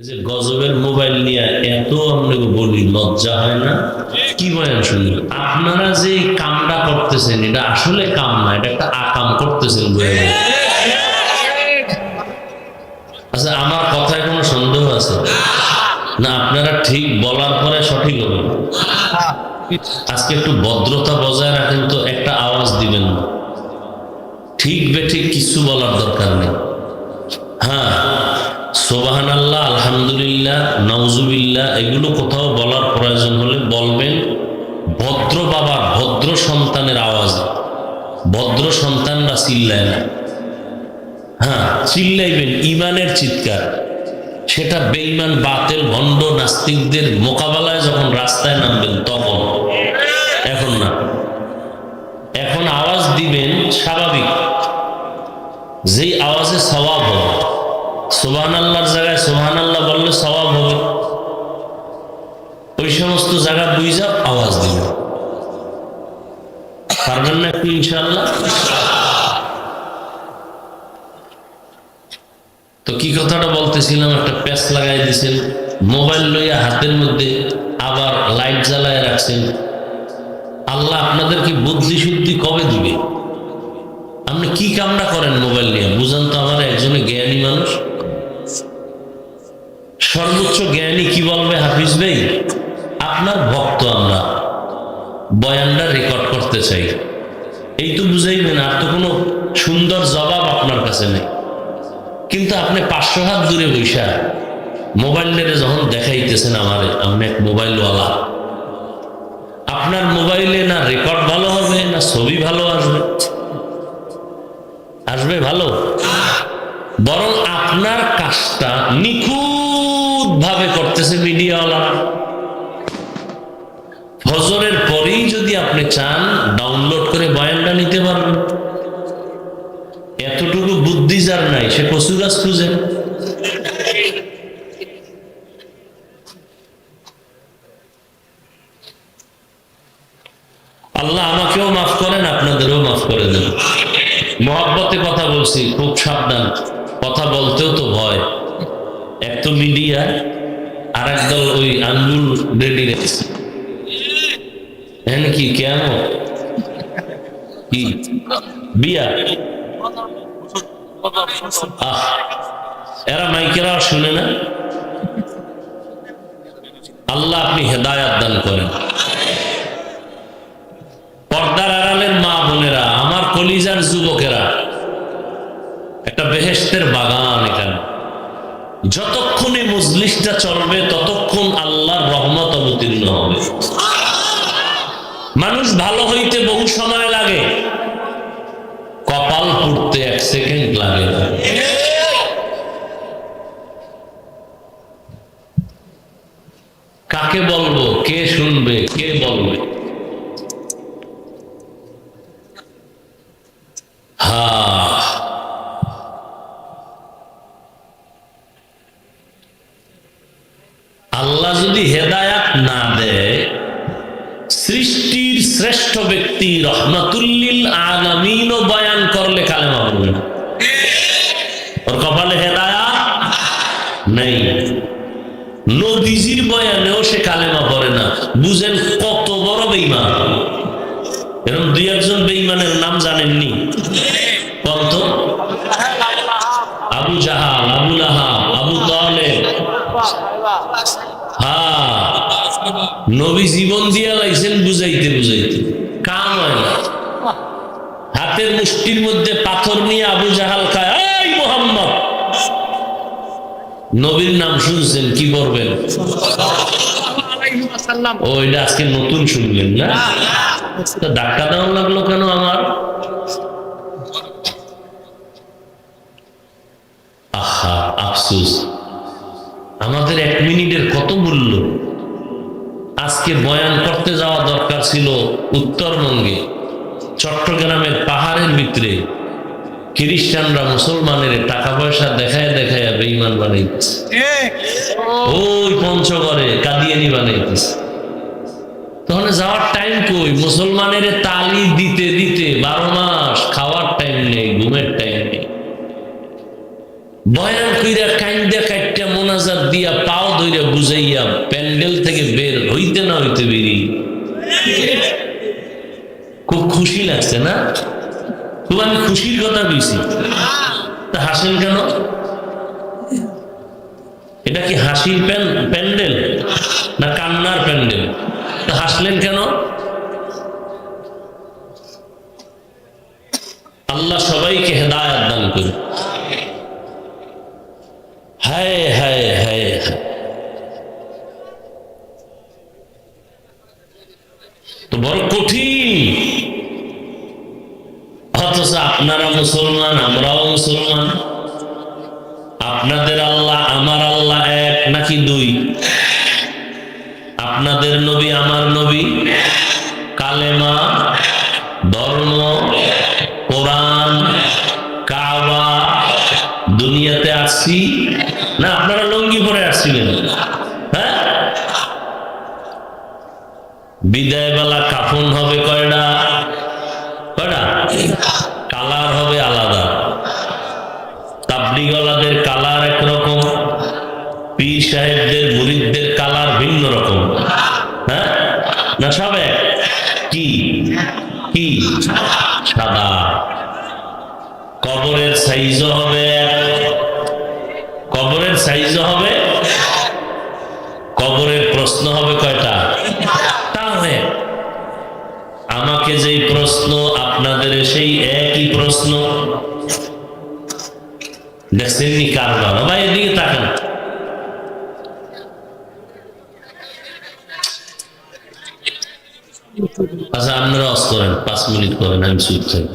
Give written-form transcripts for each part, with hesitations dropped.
এই যে গজবের মোবাইল নিয়ে এত আপনাকে বলি লজ্জা হয় না? কি বলেন শুনি, আপনারা যে কামটা করতেছেন এটা আসলে কাম না, এটা একটা আকাম করতেছেন। আচ্ছা, আমার কথায় কোনো সন্দেহ আছে না? আপনারা ঠিক বলার পরে সঠিক হবে। আজকে একটু ভদ্রতা বজায় রাখেন তো, একটা আওয়াজ দিবেন না। ঠিক বেঠিক কিছু বলার দরকার নেই। হ্যাঁ, সুবহানাল্লাহ, আলহামদুলিল্লাহ, নাউজুবিল্লাহ এগুলো কোথাও বলার প্রয়োজন হলে বলবেন ভদ্র বাবার ভদ্র সন্তানের আওয়াজে। ভদ্র সন্তানরা চিল্লায় না। হ্যাঁ, চিল্লাইবেন ইমানের চিৎকার। সেটা বেঈমান বাতেল ভণ্ড নাস্তিকদের মোকাবেলায় যখন রাস্তায় নামবেন তখন, এখন না। এখন আওয়াজ দিবেন স্বাভাবিক, যেই আওয়াজে সওয়াব হবে। সুবহানাল্লাহর জায়গায় সুবহানাল্লাহ বললে সওয়াব হবে। ওই সমস্ত জায়গা বুঝা আওয়াজ দিবেন। পারবেন না একটু ইনশাআল্লাহ? তো কি কথাটা বলতেছিলাম, একটা প্যাচ লাগাই দিয়েছেন, মোবাইল লইয়া হাতের মধ্যে আবার লাইট জ্বালায় রাখছেন। আল্লাহ আপনাদেরকে বুদ্ধি শুদ্ধি কবে দিবে? আপনি কি কামনা করেন মোবাইল নিয়ে বুঝান তো আমার, একজনে জ্ঞানী মানুষ। সর্বোচ্চ জ্ঞানী কি বলবে হাফিজ ভাই? আপনার ভক্ত আমরা, বয়ানটা রেকর্ড করতে চাই, এই তো বুঝাইবেন। আর তো কোনো সুন্দর জবাব আপনার কাছে নেই। কিন্তু আপনি 500 হাত দূরে বৈশা মোবাইলের যখন দেখাইতেছেন আমারে, আপনি এক মোবাইলওয়ালা, আপনার মোবাইলে না রেকর্ড ভালো হবে না ছবি ভালো আসবে। আসবে ভালো? বরং আপনার কাজটা নিখুঁত ভাবে করতেছে মিডিয়াওয়ালা। ফজরের পরেই যদি আপনি চান ডাউনলোড করে বয়ানটা নিতে পারবেন। এতটুকু বুদ্ধি যার নাই সে কচু গাছ খুঁজে। আল্লাহ আমাকেও মাফ করেন, আপনাদেরও মাফ করে দেন। মহব্বতে কথা বলছি, খুব সাবধান। কথা বলতেও তো ভয়। এক তো মিডিয়া, আর একদল ওই আঙ্গুল রেডি রেখেছে। হ্যাঁ কি কেমন কি বিয়া? এরা মাইকেরা শুনে না। আল্লাহ আপনি হেদায়াত দান করেন। পর্দার আড়ালের মা বোনেরা, আমার কলিজার যুবকেরা, একটা বেহেশতের বাগান এখানে। যতক্ষণ এই মজলিসটা চলবে ততক্ষণ আল্লাহর রহমত অবতীর্ণ হবে। মানুষ ভালো হইতে বহু সময় লাগে, কপাল পুড়তে 1 সেকেন্ড লাগে। কাকে বলবো, কে শুনবে, কে বলবে? আল্লাহ যদি হেদায়াত না দেয়, সৃষ্টির শ্রেষ্ঠ ব্যক্তি রহমাতুল্লিল আলামিন বয়ান করলে কালেমা পড়বে না। ওর কপালে হেদায়াত নেই। নবীজির বয়ানেও সে কালেমা পড়ে না। বুঝেন কত বড় বেঈমান। এরকম 2-1 বেঈমানের নাম জানেননি? কত? আবু জাহাল, আবু লাহাব, আবু তালেব। হ্যাঁ, নবী জীবন দিয়া লাইছেন বুঝাইতে বুঝাইতে, কাম হয় না। হাতের মুষ্টির মধ্যে পাথর নিয়ে আবু জাহাল খায়, এই মুহাম্মদ। নবীর নাম শুনছেন, কি করবেন? ওইটা আজকে নতুন শুনলেন না? ধাক্কা দেওয়া লাগলো কেন আমার? আহা, আফসোস। আমাদের 1 মিনিটের কত মূল্য। আজকে বয়ান করতে যাওয়া দরকার ছিল উত্তরবঙ্গে, চট্টগ্রামের পাহাড়ের ভিতরে। খ্রিস্টানরা মুসলমানের টাকা পয়সা দেখায় দেখায় বেঈমান বানাইতেছে। ওই পঞ্চগড়ে কাদিয়ানি বানাইতেছে। তখন যাওয়ার টাইম কই? মুসলমানের তালি দিতে দিতে 12 মাস খাওয়ার টাইম নেই, ঘুমের টাইম নেই। বয়ান কইরা কাইন্দা কাইটটা মোনাজাত দিয়া পাও ধইরা বুঝাইয়া প্যান্ডেল থেকে বের হইতে না হইতে বেরি। খুব খুশি লাগছে না? খুব আমি খুশির কথা বলছি। তা হাসেন কেন? এটা কি হাসির প্যান্ডেল না কান্নার প্যান্ডেল? তা হাসলেন কেন? আল্লাহ সবাইকে হেদায়েত দান করুন। হায় হায় হায়, তো বড় কঠিন। অথচ আপনারা মুসলমান, আমরাও মুসলমান। আপনাদের আল্লাহ আমার আল্লাহ এক নাকি দুই? আপনাদের নবী আমার নবী, কালেমা, ধর্ম, কোরআন, কাবা, দুনিয়াতে আসছি না আপনারা লুঙ্গি পরে আসছিলেন? হ্যাঁ, বিদায় বেলা কাফন হবে কয়টা? কয়টা? কালার হবে আলাদা। তাবলীগওয়ালাদের কালার একরকম, পীর সাহেবদের মুরিদদের কালার ভিন্ন রকম। হ্যাঁ না, সব এক? কি কি? সাদা। কবরের সাইজও হবে, কবরের সাইজও হবে, কবরের প্রশ্ন হবে কয়টা? তাহলে আমাকে যেই প্রশ্ন আপনাদের সেই একই প্রশ্ন। দেখছেন নি কারবার? ভাই এদিকে তাকান। আচ্ছা আপনারা অস করেন, 5 মিনিট করেন, আমি চুপ থাকি।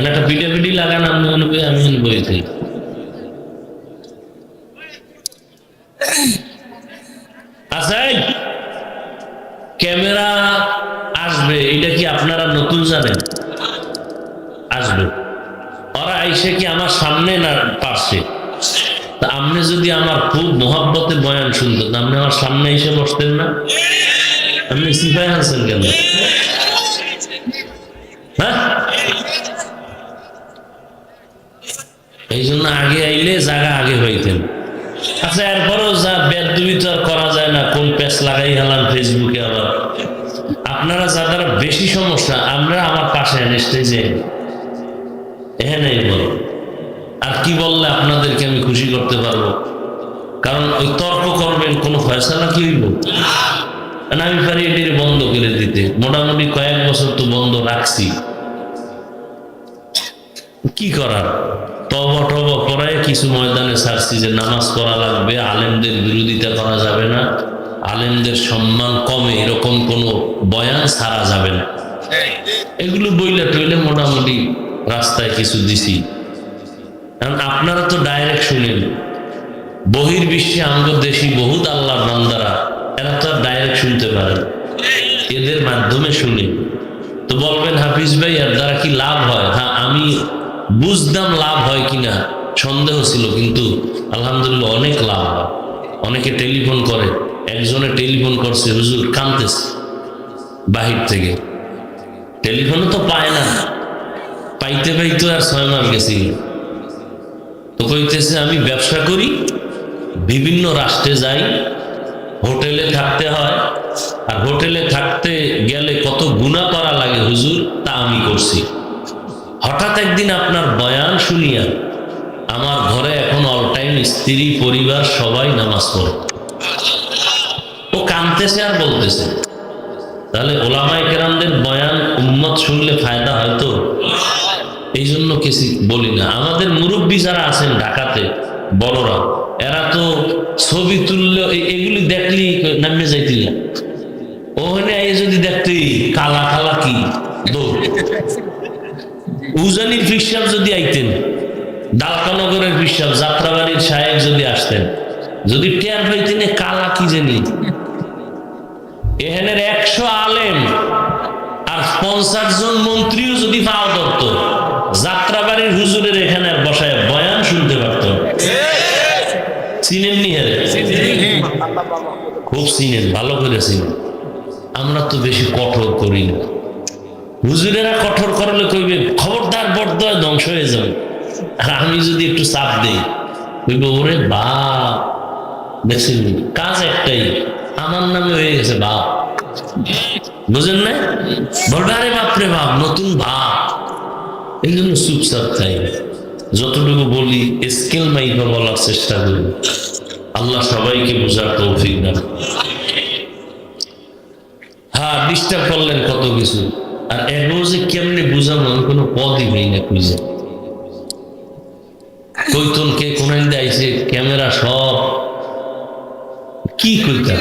একটা পিটাপিটি লাগান, আমি বই থাকি। আচ্ছা, ক্যামেরা আসবে এটা কি আপনারা নতুন জানেন? আসবে। ওরা আইসে কি আমার সামনে না পাশে? তা আপনি যদি আমার খুব মহব্বতে বয়ান শুনতেন, আপনি আমার সামনে এসে বসতেন না? আপনি সিপাই আছেন কেন? হ্যাঁ, এই জন্য আগে আইলে জায়গা আগে হইতেন। আচ্ছা, এরপরও যা বেদবি তো আর করা যায় না, কোন প্যাচ লাগাই গেলাম ফেসবুকে। আবার আপনারা যাদের বেশি সমস্যা, আমরা আমার পাশে স্টেজে এখানে বলো। আর কি বললে আপনাদেরকে আমি খুশি করতে পারবো? কারণ ওই তর্ক করবেন, কোনো ফয়সালা কি হইব? আমি পারি এটির বন্ধ করে দিতে। মোটামুটি কয়েক বছর তো বন্ধ রাখছি। কি করার? তওবা টওবা করায় কিছু ময়দানে ছাড়ছি যে নামাজ পড়া লাগবে, আলেমদের বিরোধিতা করা যাবে না, আলেমদের সম্মান কমে এরকম কোনো বয়ান ছাড়া যাবে না। এগুলো বইলে টইলে মোটামুটি রাস্তায় কিছু দিছি। কারণ আপনারা তো ডাইরেক্ট শুনেন, বহির্বিশ্বে আমাদের দেশি বহুত আল্লাহর বান্দারা, এরা তো ডাইরেক্ট শুনতে পারে, এদের মাধ্যমে শুনে। তো বলবেন হাফিজ ভাই এর দ্বারা কি লাভ হয়? হ্যাঁ, আমি বুঝতাম লাভ হয় কিনা সন্দেহ ছিল, কিন্তু আলহামদুলিল্লাহ অনেক লাভ হয়। অনেকে টেলিফোন করে, একজনে টেলিফোন করছে, হুজুর কাঁদতেছে বাহির থেকে। টেলিফোনও তো পায় না, পাইতে পাইতে আর 6 মাস গেছিল। তো কইতেছে আমি ব্যবসা করি, বিভিন্ন রাষ্ট্রে যাই, হোটেলে থাকতে হয়, আর হোটেলে থাকতে গেলে কত গুনাহ করা লাগে হুজুর, তা আমি করছি। হঠাৎ একদিন আপনার বয়ান শুনিয়া আমার ঘরে এখন অল টাইম স্ত্রী পরিবার সবাই নামাজ পড়ে। ও কাঁদতেছে আর বলতেছে। তাহলে ওলামায়ে কেরামদের বয়ান উম্মত শুনলে ফায়দা হয়তো। এই জন্য কিছু বলি না। আমাদের মুরব্বী যারা আছেন ঢাকাতে বড়রা, এরা তো ছবি তুললে এগুলি দেখলি নামে যাইতিল না। ওখানে যদি দেখতে কালা কালা কি দৌড়। উজানির ফিসাব যদি আইতেন, ডালকানগরের ফিসাব, যাত্রাবাড়ির সাহেব যদি আসতেন, যদি টের পাইতেন কালা কি জানি, এখানের 100 আলেম আর 50 জন মন্ত্রীও যদি পাওয়া ধরত, যাত্রাবাড়ির হুজুরের এখানে বসায় বয়ান শুনতে পারত। চিনেন নি? খুব চিনেন, ভালো করে চিনেন। আমরা তো বেশি কঠোর করি না। হুজুরেরা কঠোর করলে কইবে খবরদার বরদয় ধ্বংস হয়ে যাবে। আর আমি যদি একটু চাপ দিই, বলবো ওরে বাপ, দেখছেন কাজ একটাই, আমার নামে হয়ে গেছে বাপ। বুঝেন না? বলবে আরে বাপরে বাপ, নতুন বাপ। এই জন্য চুপচাপ চাই, যতটুকু বলি স্কেল মাইপা বলার চেষ্টা করি। আল্লাহ সবাইকে বোঝার তৌফিক দান। হ্যাঁ, ডিস্টার্ব করলেন কত কিছু, আর এগুলো যে কেমনে বুঝাবো আমি কোনো পদই নেই না খুঁজে। কইতন কে কোন আইছে ক্যামেরা সব কি কইতা।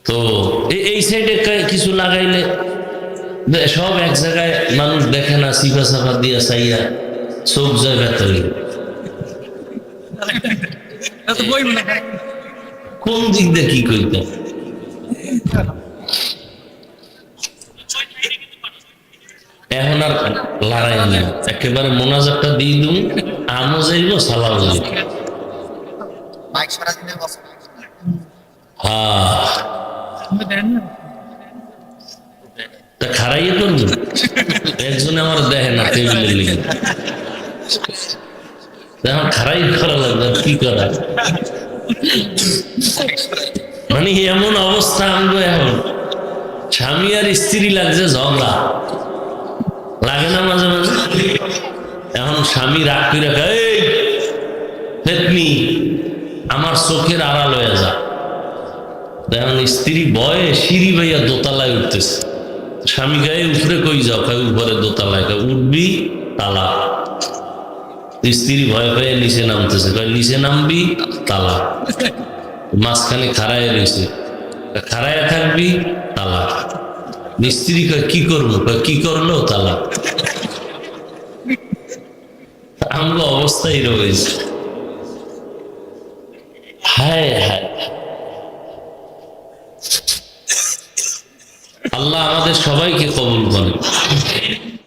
তো এই সাইডে কিছু লাগাইলে সব এক জায়গায় মানুষ দেখে না, সিফা সাফা দিয়া চাইয়া চোখ যায় ভেতরে। কোন দিক দিয়ে কি কইতা? এখন আর লড়াই না, একেবারে মোনাজাতটা দিয়ে দিন, আমও যাইব সালাও যাইব। হ্যাঁ, তা খারাইয়ে করবো, একজনে আমার দেখে না টেবিলের লিগে, এখন খারাই করা লাগবে, কি করা। মানে এমন অবস্থা আমগো এখন, স্বামী আর স্ত্রী লাগছে ঝগড়া, লাগে না মাঝে মাঝে? এখন স্বামী রাগ করে রাখা, এই পেতনি আমার চোখের আড়াল হয়ে যা। এখন স্ত্রী ভয়ে সিঁড়ি ভাইয়া দোতলায় উঠতেছে, স্বামী গায়ে উপরে কই যাও, খাই উপরে দোতলায়, উঠবি তালা। স্ত্রী ভয় পেয়ে নিচে নামতেছে, নিচে নামবি তালা। মাঝখানে খাড়ায় রয়েছে, খাড়ায় থাকবি তালা। স্ত্রী কয় কি করবো, কি করলো তালা। আমগো অবস্থাই রয়েছে। হায় হায়, আল্লাহ আমাদের সবাইকে কবুল করে।